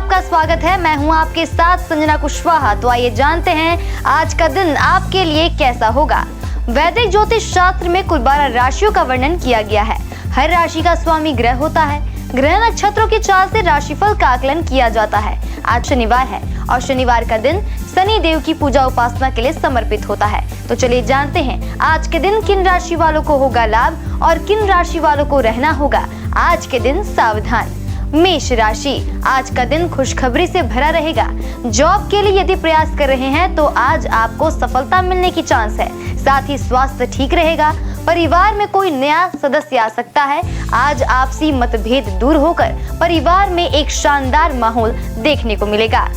आपका स्वागत है। मैं हूं आपके साथ संजना कुशवाहा। तो आइए जानते हैं आज का दिन आपके लिए कैसा होगा। वैदिक ज्योतिष शास्त्र में कुल 12 राशियों का वर्णन किया गया है। हर राशि का स्वामी ग्रह होता है। ग्रह नक्षत्रों की चाल से राशिफल का आकलन किया जाता है। आज शनिवार है और शनिवार का दिन शनि देव की पूजा उपासना के लिए समर्पित होता है। तो चलिए जानते हैं आज के दिन किन राशि वालों को होगा लाभ और किन राशि वालों को रहना होगा आज के दिन सावधान। मेष राशि, आज का दिन खुशखबरी से भरा रहेगा। जॉब के लिए यदि प्रयास कर रहे हैं तो आज आपको सफलता मिलने की चांस है। साथ ही स्वास्थ्य ठीक रहेगा। परिवार में कोई नया सदस्य आ सकता है। आज आपसी मतभेद दूर होकर परिवार में एक शानदार माहौल देखने को मिलेगा।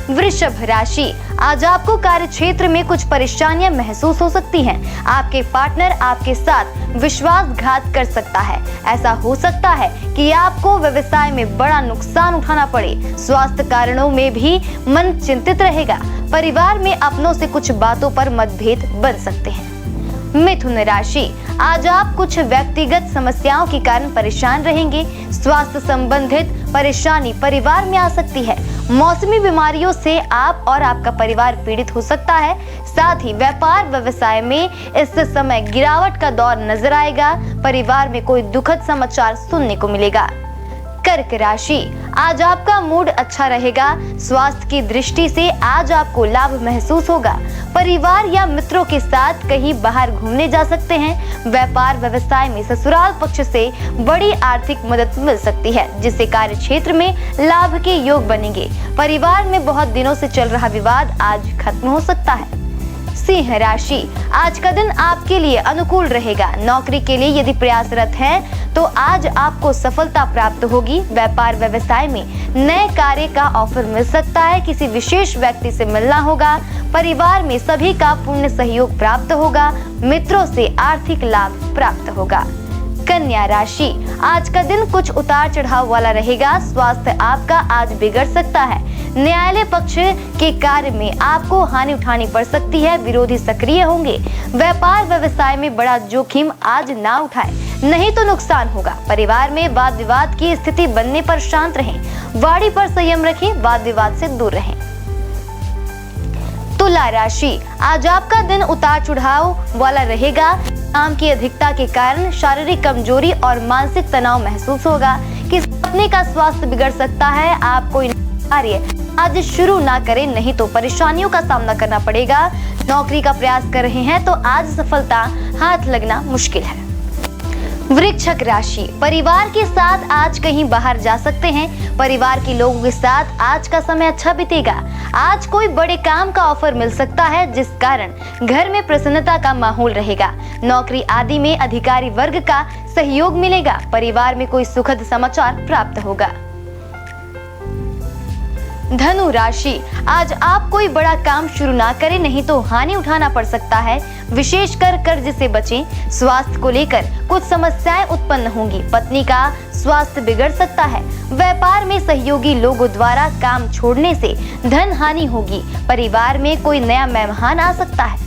वृषभ राशि, आज आपको कार्य क्षेत्र में कुछ परेशानियां महसूस हो सकती हैं। आपके पार्टनर आपके साथ विश्वासघात कर सकता है। ऐसा हो सकता है कि आपको व्यवसाय में बड़ा नुकसान उठाना पड़े। स्वास्थ्य कारणों में भी मन चिंतित रहेगा। परिवार में अपनों से कुछ बातों पर मतभेद बन सकते हैं। मिथुन राशि, आज आप कुछ व्यक्तिगत समस्याओं के कारण परेशान रहेंगे। स्वास्थ्य संबंधित परेशानी परिवार में आ सकती है। मौसमी बीमारियों से आप और आपका परिवार पीड़ित हो सकता है। साथ ही व्यापार व्यवसाय में इस समय गिरावट का दौर नजर आएगा। परिवार में कोई दुखद समाचार सुनने को मिलेगा। कर्क राशि, आज आपका मूड अच्छा रहेगा। स्वास्थ्य की दृष्टि से आज आपको लाभ महसूस होगा। परिवार या मित्रों के साथ कहीं बाहर घूमने जा सकते हैं। व्यापार व्यवसाय में ससुराल पक्ष से बड़ी आर्थिक मदद मिल सकती है, जिससे कार्य क्षेत्र में लाभ के योग बनेंगे। परिवार में बहुत दिनों से चल रहा विवाद आज खत्म हो सकता है। सिंह राशि, आज का दिन आपके लिए अनुकूल रहेगा। नौकरी के लिए यदि प्रयासरत हैं तो आज आपको सफलता प्राप्त होगी। व्यापार व्यवसाय में नए कार्य का ऑफर मिल सकता है। किसी विशेष व्यक्ति से मिलना होगा। परिवार में सभी का पूर्ण सहयोग प्राप्त होगा। मित्रों से आर्थिक लाभ प्राप्त होगा। कन्या राशि, आज का दिन कुछ उतार चढ़ाव वाला रहेगा। स्वास्थ्य आपका आज बिगड़ सकता है। न्यायालय पक्ष के कार्य में आपको हानि उठानी पड़ सकती है। विरोधी सक्रिय होंगे। व्यापार व्यवसाय में बड़ा जोखिम आज ना उठाए, नहीं तो नुकसान होगा। परिवार में वाद विवाद की स्थिति बनने पर शांत रहें। वाणी पर संयम रखें। वाद विवाद से दूर रहें। तुला राशि, आज आपका दिन उतार चढ़ाव वाला रहेगा। काम की अधिकता के कारण शारीरिक कमजोरी और मानसिक तनाव महसूस होगा। किसी अपने का स्वास्थ्य बिगड़ सकता है। आप कोई कार्य आज शुरू ना करें, नहीं तो परेशानियों का सामना करना पड़ेगा। नौकरी का प्रयास कर रहे हैं तो आज सफलता हाथ लगना मुश्किल है। वृश्चिक राशि, परिवार के साथ आज कहीं बाहर जा सकते हैं। परिवार के लोगों के साथ आज का समय अच्छा बीतेगा। आज कोई बड़े काम का ऑफर मिल सकता है, जिस कारण घर में प्रसन्नता का माहौल रहेगा। नौकरी आदि में अधिकारी वर्ग का सहयोग मिलेगा। परिवार में कोई सुखद समाचार प्राप्त होगा। धनु राशि, आज आप कोई बड़ा काम शुरू ना करें, नहीं तो हानि उठाना पड़ सकता है। विशेषकर कर्ज से बचें। स्वास्थ्य को लेकर कुछ समस्याएं उत्पन्न होंगी। पत्नी का स्वास्थ्य बिगड़ सकता है। व्यापार में सहयोगी लोगों द्वारा काम छोड़ने से धन हानि होगी। परिवार में कोई नया मेहमान आ सकता है।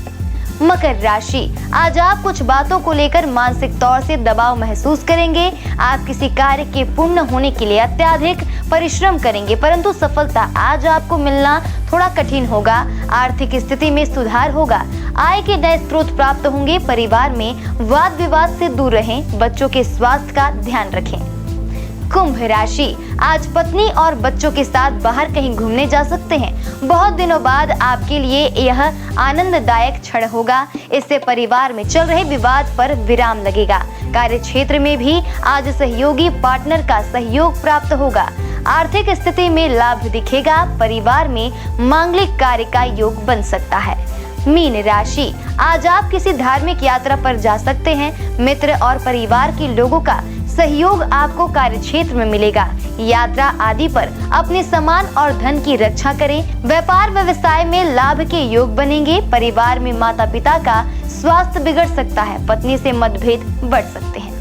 मकर राशि, आज आप कुछ बातों को लेकर मानसिक तौर से दबाव महसूस करेंगे। आप किसी कार्य के पूर्ण होने के लिए अत्यधिक परिश्रम करेंगे, परंतु सफलता आज आपको मिलना थोड़ा कठिन होगा। आर्थिक स्थिति में सुधार होगा। आय के नए स्रोत प्राप्त होंगे। परिवार में वाद विवाद से दूर रहें। बच्चों के स्वास्थ्य का ध्यान रखें। कुंभ राशि, आज पत्नी और बच्चों के साथ बाहर कहीं घूमने जा सकते हैं। बहुत दिनों बाद आपके लिए यह आनंददायक क्षण होगा। इससे परिवार में चल रहे विवाद पर विराम लगेगा। कार्य क्षेत्र में भी आज सहयोगी पार्टनर का सहयोग प्राप्त होगा। आर्थिक स्थिति में लाभ दिखेगा। परिवार में मांगलिक कार्य का योग बन सकता है। मीन राशि, आज आप किसी धार्मिक यात्रा पर जा सकते हैं। मित्र और परिवार के लोगों का सहयोग आपको कार्य क्षेत्र में मिलेगा। यात्रा आदि पर अपने सामान और धन की रक्षा करें। व्यापार व्यवसाय में लाभ के योग बनेंगे। परिवार में माता पिता का स्वास्थ्य बिगड़ सकता है। पत्नी से मतभेद बढ़ सकते हैं।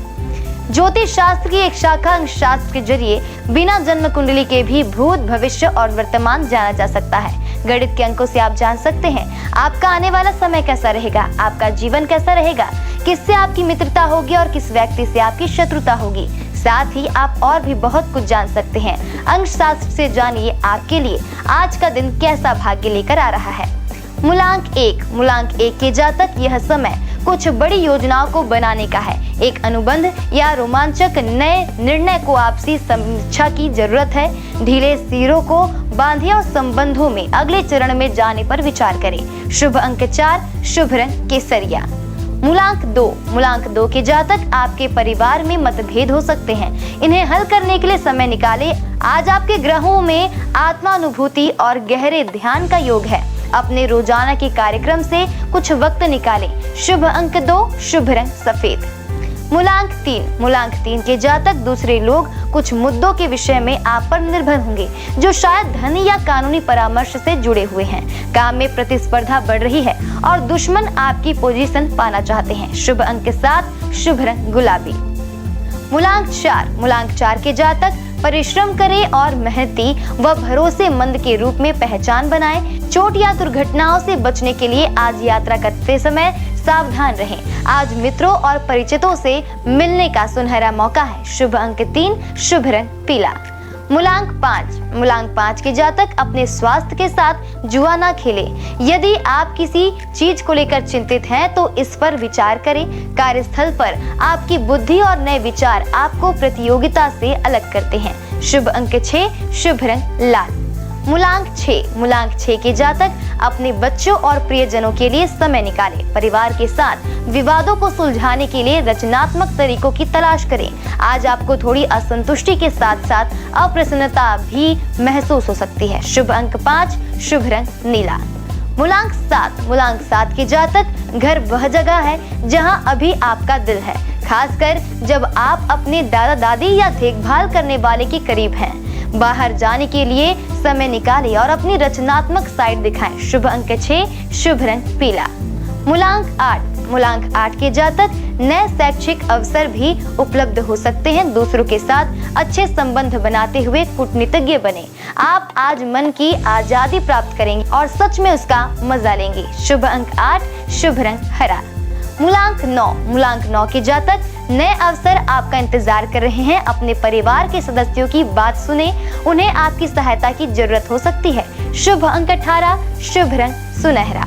ज्योतिष शास्त्र की एक शाखा अंक शास्त्र के जरिए बिना जन्म कुंडली के भी भूत, भविष्य और वर्तमान जाना जा सकता है। गणित के अंकों से आप जान सकते हैं आपका आने वाला समय कैसा रहेगा, आपका जीवन कैसा रहेगा, किससे आपकी मित्रता होगी और किस व्यक्ति से आपकी शत्रुता होगी। साथ ही आप और भी बहुत कुछ जान सकते हैं। अंक शास्त्र से जानिए आपके लिए आज का दिन कैसा भाग्य लेकर आ रहा है। मूलांक 1 के जातक यह समय कुछ बड़ी योजनाओं को बनाने का है। एक अनुबंध या रोमांचक नए निर्णय को आपसी समीक्षा की जरूरत है। ढीले सिरों को बांधिए और संबंधों में अगले चरण में जाने पर विचार करें। शुभ अंक 4, शुभ रंग केसरिया। मूलांक 2 के जातक आपके परिवार में मतभेद हो सकते हैं। इन्हें हल करने के लिए समय निकालें। आज आपके ग्रहों में आत्मानुभूति और गहरे ध्यान का योग है। अपने रोजाना के कार्यक्रम से कुछ वक्त निकालें। शुभ अंक 2, शुभ रंग सफेद। मूलांक 3 के जातक दूसरे लोग कुछ मुद्दों के विषय में आप पर निर्भर होंगे जो शायद धन या कानूनी परामर्श से जुड़े हुए हैं। काम में प्रतिस्पर्धा बढ़ रही है और दुश्मन आपकी पोजीशन पाना चाहते हैं। शुभ अंक 7, शुभ रंग गुलाबी। मूलांक 4 के जातक परिश्रम करें और मेहनती व भरोसेमंद के रूप में पहचान बनाएं। चोट या दुर्घटनाओं से बचने के लिए आज यात्रा करते समय सावधान रहें। आज मित्रों और परिचितों से मिलने का सुनहरा मौका है। शुभ अंक 3, शुभ रंग पीला। मूलांक 5 के जातक अपने स्वास्थ्य के साथ जुआ ना खेले। यदि आप किसी चीज को लेकर चिंतित हैं तो इस पर विचार करें। कार्यस्थल पर आपकी बुद्धि और नए विचार आपको प्रतियोगिता से अलग करते हैं। शुभ अंक 6, शुभ रंग लाल। मूलांक 6 के जातक अपने बच्चों और प्रियजनों के लिए समय निकालें। परिवार के साथ विवादों को सुलझाने के लिए रचनात्मक तरीकों की तलाश करें। आज आपको थोड़ी असंतुष्टि के साथ साथ अप्रसन्नता भी महसूस हो सकती है। शुभ अंक 5, शुभ रंग नीला। मूलांक 7 के जातक घर वह जगह है जहां अभी आपका दिल है, खासकर जब आप अपने दादा दादी या देखभाल करने वाले के करीब हैं। बाहर जाने के लिए समय निकालें और अपनी रचनात्मक साइड दिखाएं। शुभ अंक 6, शुभ रंग पीला। मूलांक 8 के जातक नए शैक्षिक अवसर भी उपलब्ध हो सकते हैं। दूसरों के साथ अच्छे संबंध बनाते हुए कूटनीतिज्ञ बने। आप आज मन की आजादी प्राप्त करेंगे और सच में उसका मजा लेंगे। शुभ अंक 8, शुभ रंग हरा। मूलांक 9 के जातक नए अवसर आपका इंतजार कर रहे हैं। अपने परिवार के सदस्यों की बात सुने, उन्हें आपकी सहायता की जरूरत हो सकती है। शुभ अंक 18, शुभ रंग सुनहरा।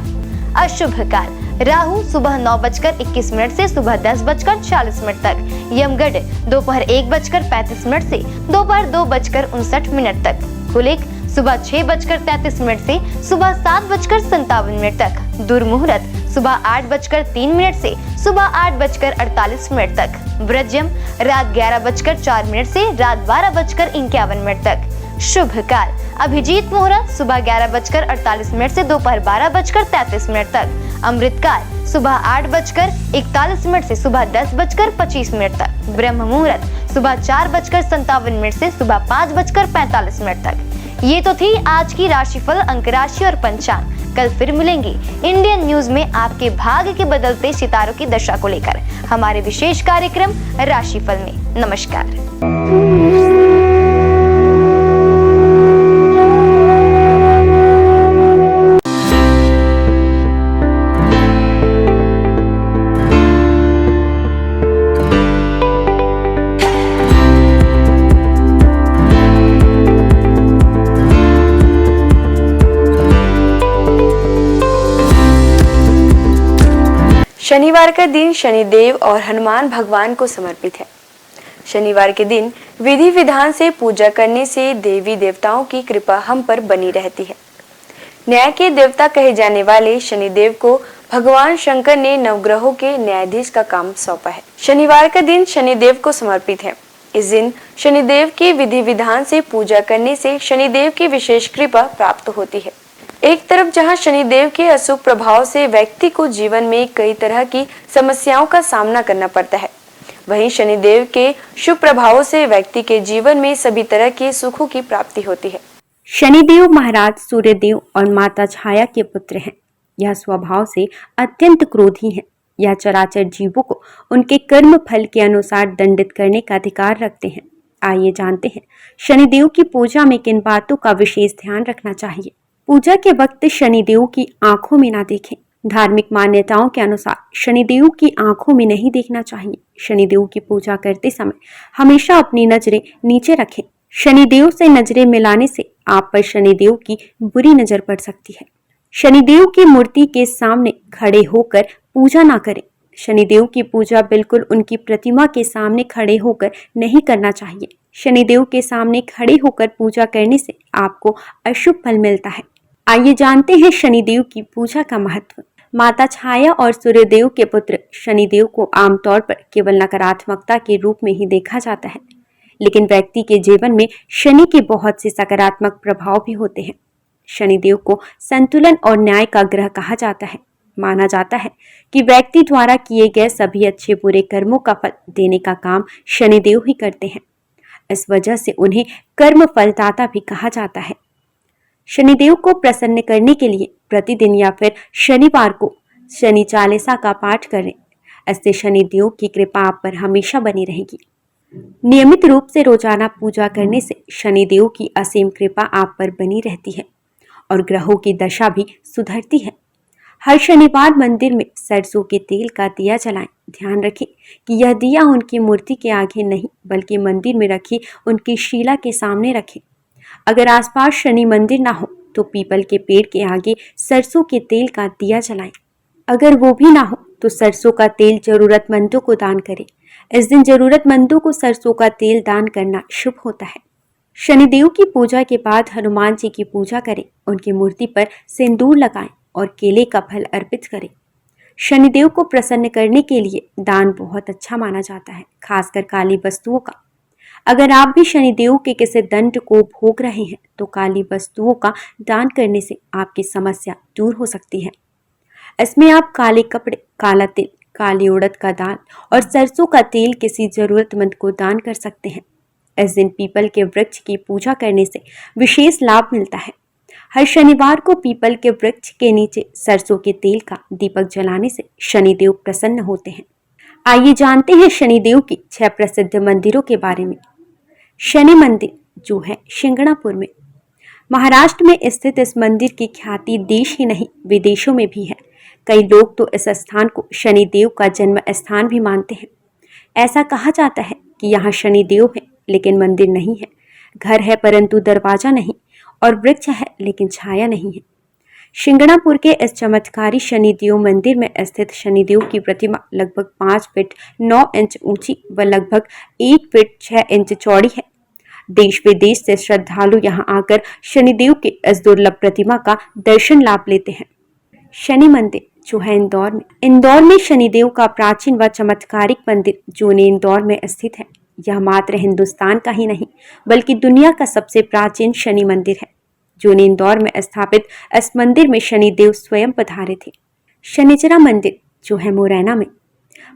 अशुभ काल राहु सुबह 9:21 से सुबह 10:40 तक, यमगढ़ दोपहर 1:35 से दोपहर 2:59 तक, कुलिक सुबह 6:33 से सुबह 7:57 तक, दुर्मुहूर्त सुबह 8:03 से सुबह 8:48 तक, व्रजम रात 11:04 से रात 12:51 तक। शुभ काल अभिजीत मुहूर्त सुबह 11:48 से दोपहर 12:33 तक, अमृत काल सुबह 8:41 से सुबह 10:25 तक, ब्रह्म मुहूर्त सुबह 4:57 से सुबह 5:45 तक। ये तो थी आज की राशिफल, अंक राशि और पंचांग। कल फिर मिलेंगे इंडियन न्यूज में आपके भाग्य के बदलते सितारों की दशा को लेकर हमारे विशेष कार्यक्रम राशिफल में। नमस्कार। शनिवार का दिन शनिदेव और हनुमान भगवान को समर्पित है। शनिवार के दिन विधि विधान से पूजा करने से देवी देवताओं की कृपा हम पर बनी रहती है। न्याय के देवता कहे जाने वाले शनिदेव को भगवान शंकर ने नवग्रहों के न्यायाधीश का काम सौंपा है। शनिवार का दिन शनिदेव को समर्पित है। इस दिन शनिदेव की विधि विधान से पूजा करने से शनिदेव की विशेष कृपा प्राप्त होती है। एक तरफ जहां शनिदेव के अशुभ प्रभाव से व्यक्ति को जीवन में कई तरह की समस्याओं का सामना करना पड़ता है, वहीं शनिदेव के शुभ प्रभावों से व्यक्ति के जीवन में सभी तरह के सुखों की प्राप्ति होती है। शनिदेव महाराज सूर्यदेव और माता छाया के पुत्र हैं। यह स्वभाव से अत्यंत क्रोधी हैं। यह चराचर जीवों को उनके कर्म फल के अनुसार दंडित करने का अधिकार रखते हैं। आइए जानते हैं शनिदेव की पूजा में किन बातों का विशेष ध्यान रखना चाहिए। पूजा के वक्त शनिदेव की आंखों में ना देखें। धार्मिक मान्यताओं के अनुसार शनिदेव की आंखों में नहीं देखना चाहिए। शनिदेव की पूजा करते समय हमेशा अपनी नजरें नीचे रखें। शनिदेव से नजरें मिलाने से आप पर शनिदेव की बुरी नजर पड़ सकती है। शनिदेव की मूर्ति के सामने खड़े होकर पूजा ना करें। शनिदेव की पूजा बिल्कुल उनकी प्रतिमा के सामने खड़े होकर नहीं करना चाहिए। शनिदेव के सामने खड़े होकर पूजा करने से आपको अशुभ फल मिलता है। आइए जानते हैं शनिदेव की पूजा का महत्व। माता छाया और सूर्यदेव के पुत्र शनिदेव को आमतौर पर केवल नकारात्मकता के रूप में ही देखा जाता है, लेकिन व्यक्ति के जीवन में शनि के बहुत से सकारात्मक प्रभाव भी होते हैं। शनिदेव को संतुलन और न्याय का ग्रह कहा जाता है। माना जाता है कि व्यक्ति द्वारा किए गए सभी अच्छे बुरे कर्मों का फल देने का काम शनिदेव ही करते हैं। इस वजह से उन्हें कर्म फलदाता भी कहा जाता है। शनिदेव को प्रसन्न करने के लिए प्रतिदिन या फिर शनिवार को शनि चालीसा का पाठ करें। इससे शनिदेव की कृपा आप पर हमेशा बनी रहेगी। नियमित रूप से रोजाना पूजा करने से शनिदेव की असीम कृपा आप पर बनी रहती है और ग्रहों की दशा भी सुधरती है। हर शनिवार मंदिर में सरसों के तेल का दिया जलाएं। ध्यान रखें कि यह दिया उनकी मूर्ति के आगे नहीं बल्कि मंदिर में रखी उनकी शिला के सामने रखें। अगर आसपास शनि मंदिर ना हो तो पीपल के पेड़ के आगे सरसों के तेल का दिया जलाएं। अगर वो भी ना हो तो सरसों का तेल जरूरतमंदों को दान करें। इस दिन जरूरतमंदों को सरसों का तेल दान करना शुभ होता है। शनिदेव की पूजा के बाद हनुमान जी की पूजा करें। उनकी मूर्ति पर सिंदूर लगाएं और केले का फल अर्पित करें। शनिदेव को प्रसन्न करने के लिए दान बहुत अच्छा माना जाता है, खासकर काली वस्तुओं का। अगर आप भी शनिदेव के किसी दंड को भोग रहे हैं तो काली वस्तुओं का दान करने से आपकी समस्या दूर हो सकती है। इसमें आप काले कपड़े, काला तिल, काली उड़द का दाल और सरसों का तेल किसी जरूरतमंद को दान कर सकते हैं। इस दिन पीपल के वृक्ष की पूजा करने से विशेष लाभ मिलता है। हर शनिवार को पीपल के वृक्ष के नीचे सरसों के तेल का दीपक जलाने से शनिदेव प्रसन्न होते हैं। आइए जानते हैं शनिदेव की 6 प्रसिद्ध मंदिरों के बारे में। शनि मंदिर जो है शिंगणापुर में। महाराष्ट्र में स्थित इस मंदिर की ख्याति देश ही नहीं विदेशों में भी है। कई लोग तो इस स्थान को शनिदेव का जन्म स्थान भी मानते हैं। ऐसा कहा जाता है कि यहाँ शनिदेव है लेकिन मंदिर नहीं है, घर है परंतु दरवाजा नहीं, और वृक्ष है लेकिन छाया नहीं है। शिंगणापुर के इस चमत्कारी शनिदेव मंदिर में स्थित शनिदेव की प्रतिमा लगभग 5 फीट 9 इंच ऊंची व लगभग 1 फीट 6 इंच चौड़ी है। देश विदेश से श्रद्धालु यहाँ आकर शनिदेव के इस दुर्लभ प्रतिमा का दर्शन लाभ लेते हैं। शनि मंदिर जो है इंदौर में शनिदेव का प्राचीन व चमत्कारिक मंदिर जूने इंदौर में स्थित है। यह मात्र हिंदुस्तान का ही नहीं बल्कि दुनिया का सबसे प्राचीन शनि मंदिर है। जूने इंदौर में स्थापित इस मंदिर में शनिदेव स्वयं पधारे थे। शनिचरा मंदिर जो है मुरैना में।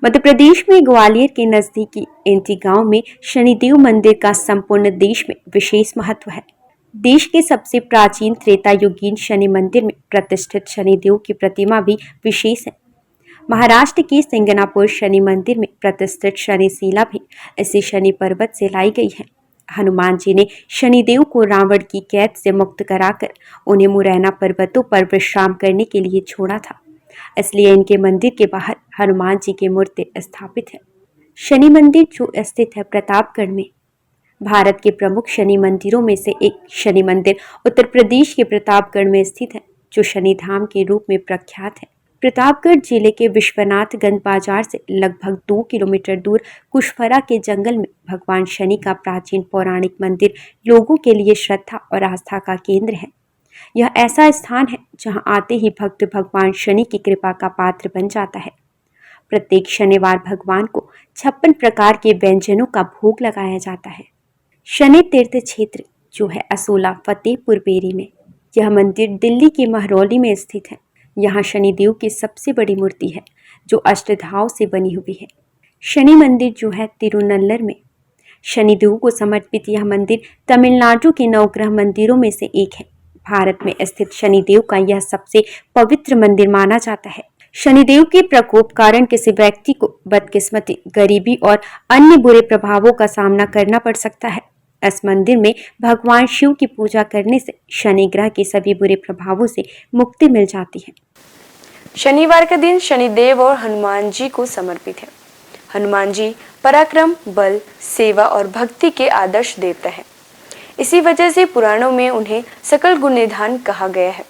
मध्य प्रदेश में ग्वालियर के नजदीकी एंटी गांव में शनिदेव मंदिर का संपूर्ण देश में विशेष महत्व है। देश के सबसे प्राचीन त्रेता युगीन शनि मंदिर में प्रतिष्ठित शनिदेव की प्रतिमा भी विशेष है। महाराष्ट्र के सिंगनापुर शनि मंदिर में प्रतिष्ठित शनिशिला भी इसी शनि पर्वत से लाई गई है। हनुमान जी ने शनिदेव को रावण की कैद से मुक्त कराकर उन्हें मुरैना पर्वतों पर विश्राम करने के लिए छोड़ा था, इसलिए इनके मंदिर के बाहर हनुमान जी की मूर्ति स्थापित है। शनि मंदिर जो स्थित है प्रतापगढ़ में। भारत के प्रमुख शनि मंदिरों में से एक शनि मंदिर उत्तर प्रदेश के प्रतापगढ़ में स्थित है, जो शनि धाम के रूप में प्रख्यात है। प्रतापगढ़ जिले के विश्वनाथगंज बाजार से लगभग 2 किलोमीटर दूर कुशफरा के जंगल में भगवान शनि का प्राचीन पौराणिक मंदिर लोगों के लिए श्रद्धा और आस्था का केंद्र है। यह ऐसा स्थान है जहां आते ही भक्त भगवान शनि की कृपा का पात्र बन जाता है। प्रत्येक शनिवार भगवान को 56 प्रकार के व्यंजनों का भोग लगाया जाता है। शनि तीर्थ क्षेत्र जो है असोला फतेहपुर बेरी में। यह मंदिर दिल्ली के महरौली में स्थित है। यहाँ शनिदेव की सबसे बड़ी मूर्ति है जो अष्टधाव से बनी हुई है। शनि मंदिर जो है तिरुनल्लर में। शनिदेव को समर्पित यह मंदिर तमिलनाडु के नवग्रह मंदिरों में से एक है। भारत में स्थित शनिदेव का यह सबसे पवित्र मंदिर माना जाता है। शनिदेव के प्रकोप कारण किसी व्यक्ति को बदकिस्मती, गरीबी और अन्य बुरे प्रभावों का सामना करना पड़ सकता है। इस मंदिर में भगवान शिव की पूजा करने से शनि ग्रह के सभी बुरे प्रभावों से मुक्ति मिल जाती है। शनिवार का दिन शनिदेव और हनुमान जी को समर्पित है। हनुमान जी पराक्रम, बल, सेवा और भक्ति के आदर्श देवता है। इसी वजह से पुराणों में उन्हें सकल गुण निधान कहा गया है।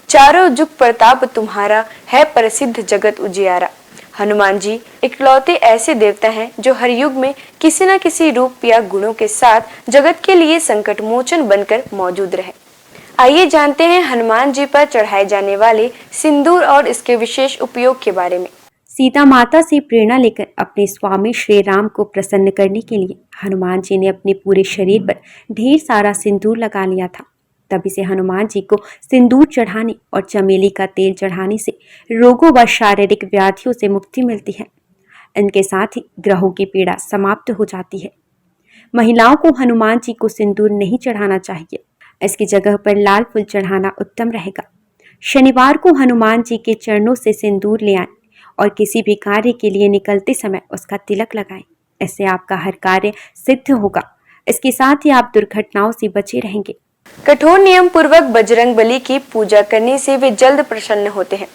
चारों जुग प्रताप तुम्हारा है, प्रसिद्ध जगत उजियारा। हनुमान जी इकलौते ऐसे देवता हैं जो हर युग में किसी न किसी रूप या गुणों के साथ जगत के लिए संकट मोचन बनकर मौजूद रहे। आइए जानते हैं हनुमान जी पर चढ़ाए जाने वाले सिंदूर और इसके विशेष उपयोग के बारे में। सीता माता से प्रेरणा लेकर अपने स्वामी श्री राम को प्रसन्न करने के लिए हनुमान जी ने अपने पूरे शरीर पर ढेर सारा सिंदूर लगा लिया था। तभी से हनुमान जी को सिंदूर चढ़ाने और चमेली का तेल चढ़ाने से रोगों व शारीरिक व्याधियों से मुक्ति मिलती है। इनके साथ ही ग्रहों की पीड़ा समाप्त हो जाती है। महिलाओं को हनुमान जी को सिंदूर नहीं चढ़ाना चाहिए, इसकी जगह पर लाल फूल चढ़ाना उत्तम रहेगा। शनिवार को हनुमान जी के चरणों से सिंदूर ले आएं और किसी भी कार्य के लिए निकलते समय उसका तिलक लगाएं। इससे आपका हर कार्य सिद्ध होगा। इसके साथ ही आप दुर्घटनाओं से बचे रहेंगे। कठोर नियम पूर्वक बजरंग बली की पूजा करने से वे जल्द प्रसन्न होते हैं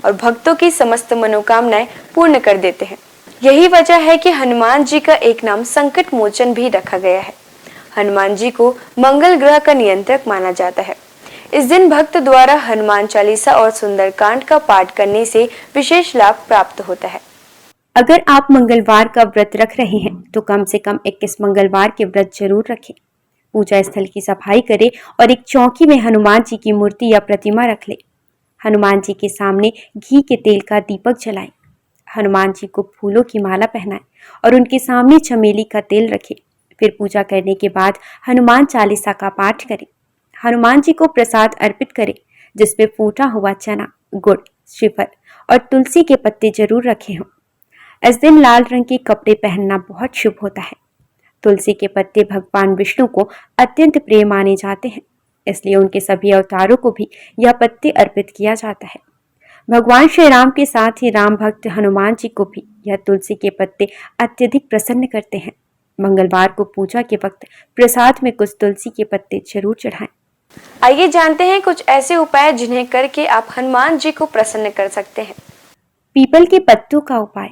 और भक्तों की समस्त मनोकामनाएं पूर्ण कर देते हैं। यही वजह है कि हनुमान जी का एक नाम संकट मोचन भी रखा गया है। हनुमान जी को मंगल ग्रह का नियंत्रक माना जाता है। इस दिन भक्त द्वारा हनुमान चालीसा और सुंदरकांड का पाठ करने से विशेष लाभ प्राप्त होता है। अगर आप मंगलवार का व्रत रख रहे हैं तो कम से कम 21 मंगलवार के व्रत जरूर रखें। पूजा स्थल की सफाई करें और एक चौकी में हनुमान जी की मूर्ति या प्रतिमा रख लें। हनुमान जी के सामने घी के तेल का दीपक जलाएं। हनुमान जी को फूलों की माला पहनाएं और उनके सामने चमेली का तेल रखें। फिर पूजा करने के बाद हनुमान चालीसा का पाठ करें। हनुमान जी को प्रसाद अर्पित करें, जिसमें फूटा हुआ चना, गुड़, श्रीफल और तुलसी के पत्ते जरूर रखे हों। इस दिन लाल रंग के कपड़े पहनना बहुत शुभ होता है। तुलसी के पत्ते भगवान विष्णु को अत्यंत प्रिय माने जाते हैं, इसलिए उनके सभी अवतारों को भी यह पत्ते अर्पित किया जाता है। भगवान श्री राम के साथ ही राम भक्त हनुमान जी को भी यह तुलसी के पत्ते अत्यधिक प्रसन्न करते हैं। मंगलवार को पूजा के वक्त प्रसाद में कुछ तुलसी के पत्ते जरूर चढ़ाएं। आइए जानते हैं कुछ ऐसे उपाय जिन्हें करके आप हनुमान जी को प्रसन्न कर सकते हैं। पीपल के पत्तों का उपाय।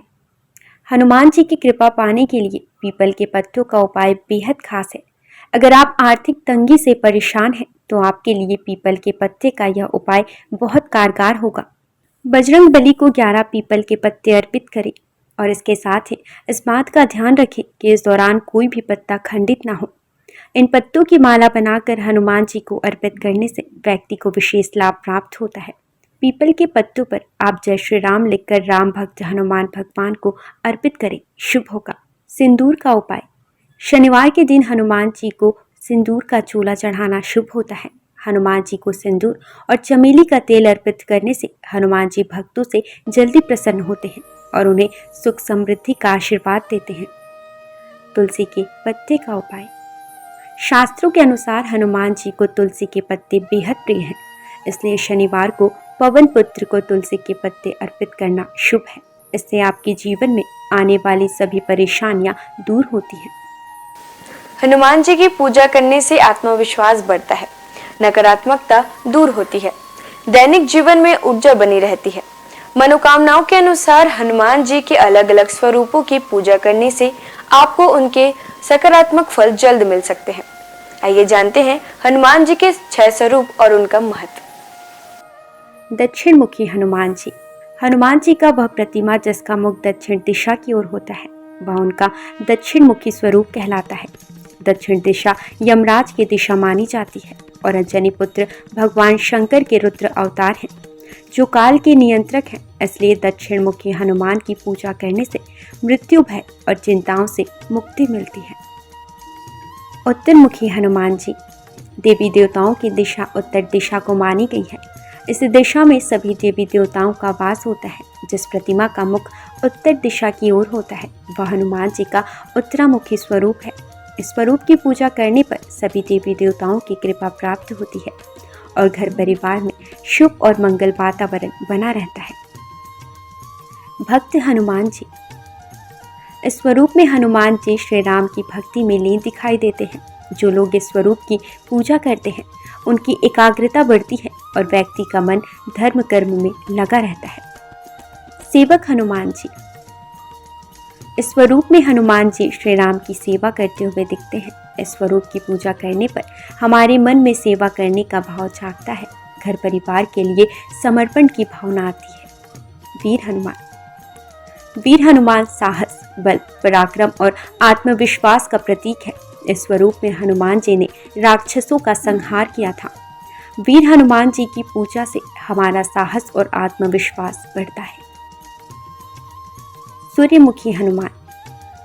हनुमान जी की कृपा पाने के लिए पीपल के पत्तों का उपाय बेहद खास है। अगर आप आर्थिक तंगी से परेशान हैं तो आपके लिए पीपल के पत्ते का यह उपाय बहुत कारगर होगा। बजरंग बली को 11 पीपल के पत्ते अर्पित करें और इसके साथ ही इस बात का ध्यान रखें कि इस दौरान कोई भी पत्ता खंडित ना हो। इन पत्तों की माला बनाकर हनुमान जी को अर्पित करने से व्यक्ति को विशेष लाभ प्राप्त होता है। पीपल के पत्तों पर आप जय श्री राम लिखकर राम भक्त हनुमान भगवान को अर्पित करें, शुभ होगा। सिंदूर का उपाय। शनिवार के दिन हनुमान जी को सिंदूर का चूल्हा चढ़ाना शुभ होता है। हनुमान जी को सिंदूर और चमेली का तेल अर्पित करने से हनुमान जी भक्तों से जल्दी प्रसन्न होते हैं और उन्हें सुख समृद्धि का आशीर्वाद देते हैं। तुलसी के पत्ते का उपाय। शास्त्रों के अनुसार हनुमान जी को तुलसी के पत्ते बेहद प्रिय हैं, इसलिए शनिवार को पवन पुत्र को तुलसी के पत्ते अर्पित करना शुभ है। इससे आपके जीवन में आने वाली सभी परेशानियां दूर होती हैं। हनुमान जी की पूजा करने से आत्मविश्वास बढ़ता है, नकारात्मकता दूर होती है, दैनिक जीवन में ऊर्जा बनी रहती है। मनोकामनाओं के अनुसार हनुमान जी के अलग अलग स्वरूपों की पूजा करने से आपको उनके सकारात्मक फल जल्द मिल सकते हैं। आइए जानते हैं हनुमान जी के 6 स्वरूप और उनका महत्व। दक्षिण मुखी हनुमान जी। हनुमान जी का वह प्रतिमा जिसका मुख दक्षिण दिशा की ओर होता है, वह उनका दक्षिण मुखी स्वरूप कहलाता है। दक्षिण दिशा यमराज की दिशा मानी जाती है और अंजनी पुत्र भगवान शंकर के रुद्र अवतार हैं, जो काल के नियंत्रक हैं। इसलिए दक्षिण मुखी हनुमान की पूजा करने से मृत्यु भय और चिंताओं से मुक्ति मिलती है। उत्तर मुखी हनुमान जी। देवी देवताओं की दिशा उत्तर दिशा को मानी गई है। इस दिशा में सभी देवी देवताओं का वास होता है। जिस प्रतिमा का मुख उत्तर दिशा की ओर होता है, वह हनुमान जी का उत्तरामुखी स्वरूप है। इस स्वरूप की पूजा करने पर सभी देवी देवताओं की कृपा प्राप्त होती है और घर परिवार में शुभ और मंगल वातावरण बना रहता है। भक्त हनुमान जी। इस स्वरूप में हनुमान जी श्री राम की भक्ति में लीन दिखाई देते हैं। जो लोग इस स्वरूप की पूजा करते हैं, उनकी एकाग्रता बढ़ती है और व्यक्ति का मन धर्म कर्म में लगा रहता है। सेवक हनुमान जी। इस स्वरूप में हनुमान जी श्री राम की सेवा करते हुए दिखते हैं। इस स्वरूप की पूजा करने पर हमारे मन में सेवा करने का भाव जागता है, घर परिवार के लिए समर्पण की भावना आती है। वीर हनुमान साहस, बल, पराक्रम और आत्मविश्वास का प्रतीक है। इस स्वरूप में हनुमान जी ने राक्षसों का संहार किया था। वीर हनुमान जी की पूजा से हमारा साहस और आत्मविश्वास बढ़ता है। सूर्यमुखी हनुमान।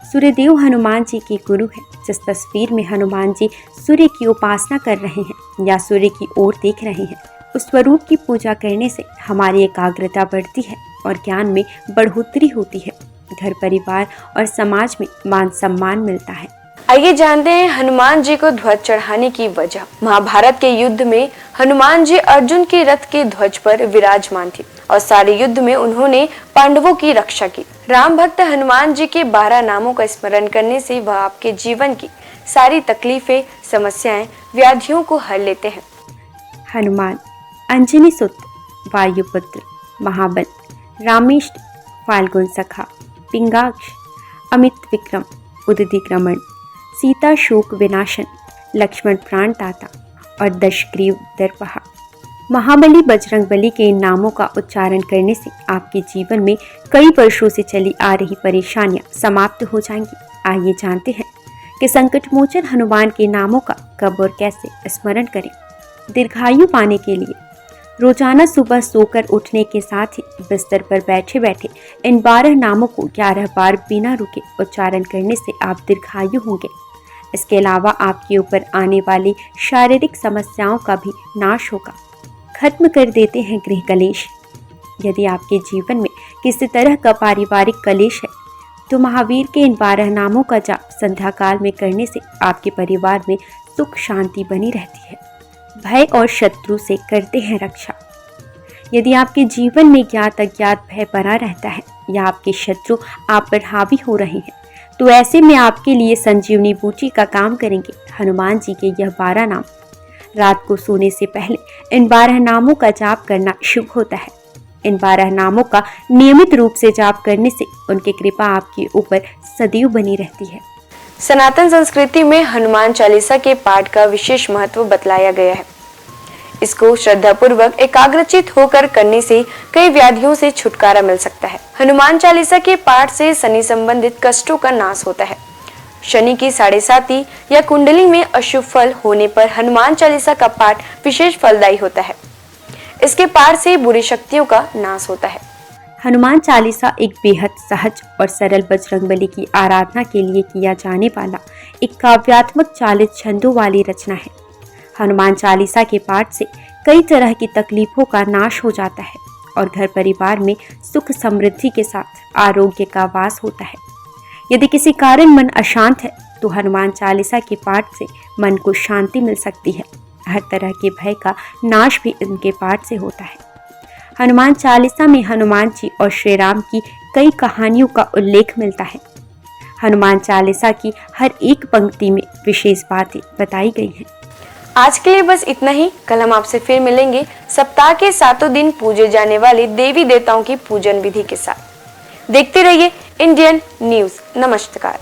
सूर्यदेव हनुमान जी के गुरु हैं। जिस तस्वीर में हनुमान जी सूर्य की उपासना कर रहे हैं या सूर्य की ओर देख रहे हैं, उस स्वरूप की पूजा करने से हमारी एकाग्रता बढ़ती है और ज्ञान में बढ़ोतरी होती है। घर परिवार और समाज में मान सम्मान मिलता है। आइए जानते हैं हनुमान जी को ध्वज चढ़ाने की वजह। महाभारत के युद्ध में हनुमान जी अर्जुन के रथ के ध्वज पर विराजमान थे और सारे युद्ध में उन्होंने पांडवों की रक्षा की। राम भक्त हनुमान जी के 12 नामों का स्मरण करने से वह आपके जीवन की सारी तकलीफें, समस्याएं, व्याधियों को हर लेते हैं। हनुमान अंजनी सुत, वायुपुत्र, महाबल, रामेष्ट, फाल्गुन सखा, पिंगाक्ष, अमित विक्रम, उदधिक्रमण, सीता शोक विनाशन, लक्ष्मण प्राण दाता और दशग्रीव दर्पहा। महाबली बजरंगबली के इन नामों का उच्चारण करने से आपके जीवन में कई वर्षों से चली आ रही परेशानियां समाप्त हो जाएंगी। आइए जानते हैं कि संकटमोचन हनुमान के नामों का कब और कैसे स्मरण करें। दीर्घायु पाने के लिए रोजाना सुबह सोकर उठने के साथ ही बिस्तर पर बैठे बैठे इन 12 नामों को 11 बार बिना रुके उच्चारण करने से आप दीर्घायु होंगे। इसके अलावा आपके ऊपर आने वाली शारीरिक समस्याओं का भी नाश होगा। खत्म कर देते हैं गृह कलेश। यदि आपके जीवन में किसी तरह का पारिवारिक कलेश है तो महावीर के इन 12 नामों का जाप संध्या काल में करने से आपके परिवार में सुख शांति बनी रहती है। भय और शत्रु से करते हैं रक्षा। यदि आपके जीवन में ज्ञात अज्ञात भय बना रहता है या आपके शत्रु आप पर हावी हो रहे हैं तो ऐसे में आपके लिए संजीवनी बूटी का काम करेंगे हनुमान जी के यह 12 नाम। रात को सोने से पहले इन 12 नामों का जाप करना शुभ होता है। इन 12 नामों का नियमित रूप से जाप करने से उनकी कृपा आपके ऊपर सदैव बनी रहती है। सनातन संस्कृति में हनुमान चालीसा के पाठ का विशेष महत्व बतलाया गया है। इसको श्रद्धापूर्वक एकाग्रचित होकर करने से कई व्याधियों से छुटकारा मिल सकता है। हनुमान चालीसा के पाठ से शनि संबंधित कष्टों का नाश होता है। शनि की 7.5 या कुंडली में अशुभ फल होने पर हनुमान चालीसा का पाठ विशेष फलदायी होता है। इसके पाठ से बुरी शक्तियों का नाश होता है। हनुमान चालीसा एक बेहद सहज और सरल बजरंगबली की आराधना के लिए किया जाने वाला एक काव्यात्मक 40 छंदों वाली रचना है। हनुमान चालीसा के पाठ से कई तरह की तकलीफों का नाश हो जाता है और घर परिवार में सुख समृद्धि के साथ आरोग्य का वास होता है। यदि किसी कारण मन अशांत है तो हनुमान चालीसा के पाठ से मन को शांति मिल सकती है। हर तरह के भय का नाश भी इनके पाठ से होता है। हनुमान चालीसा में हनुमान जी और श्री राम की कई कहानियों का उल्लेख मिलता है। हनुमान चालीसा की हर एक पंक्ति में विशेष बातें बताई गई हैं। आज के लिए बस इतना ही। कल हम आपसे फिर मिलेंगे सप्ताह के 7 दिन पूजे जाने वाले देवी देवताओं की पूजन विधि के साथ। देखते रहिए इंडियन न्यूज। नमस्कार।